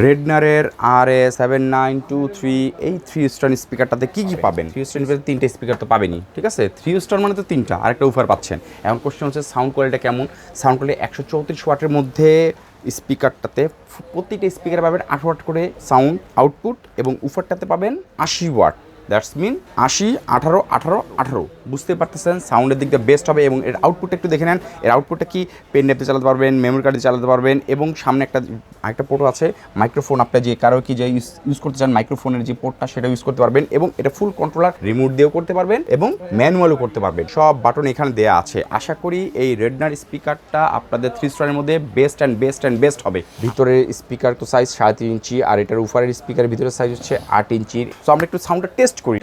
রেডনারের RS7923 এই 3 star স্পিকারটাতে কি পাবেন? 3 স্টার স্পিকার 3টে স্পিকার তো পাবেনই, ঠিক আছে? 3 স্টার মানে তো 3টা, আরেকটা অফার পাচ্ছেন। এখন কোশ্চেন হচ্ছে সাউন্ড কোয়ালিটি কেমন? সাউন্ড কোয়ালিটি 134 ওয়াটের মধ্যে স্পিকারটাতে প্রতিটা স্পিকারে পাবেন 8 ওয়াট করে সাউন্ড আউটপুট এবং উফারটাতে পাবেন 80 ওয়াট। That's mean 80, 18, 18, 18। বুঝতে পারতেছেন সাউন্ডের দিক দিয়ে বেস্ট হবে। এবং এর আউটপুটটা একটু দেখে নেন। এর আউটপুটটা কি পেন ড্রাইভে চালাতে পারবেন, মেমোরি কার্ডে চালাতে পারবেন এবং সামনে একটা পোর্টও আছে মাইক্রোফোন। আপনার যে কারো কি যে ইউজ করতে চান মাইক্রোফোনের যে পোর্টটা সেটা ইউজ করতে পারবেন এবং এটা ফুল কন্ট্রোলার রিমোট দিয়েও করতে পারবেন এবং ম্যানুয়ালও করতে পারবেন। সব বাটন এখানে দেওয়া আছে। আশা করি এই রেডনার স্পিকারটা আপনাদের 3 স্টারের মধ্যে বেস্ট হবে। ভিতরের স্পিকার তো সাইজ 3.5 ইঞ্চি আর এটার উপরের স্পিকারের ভিতরের সাইজ হচ্ছে 8 ইঞ্চির। সো আমরা একটু সাউন্ডটা টেস্ট করি।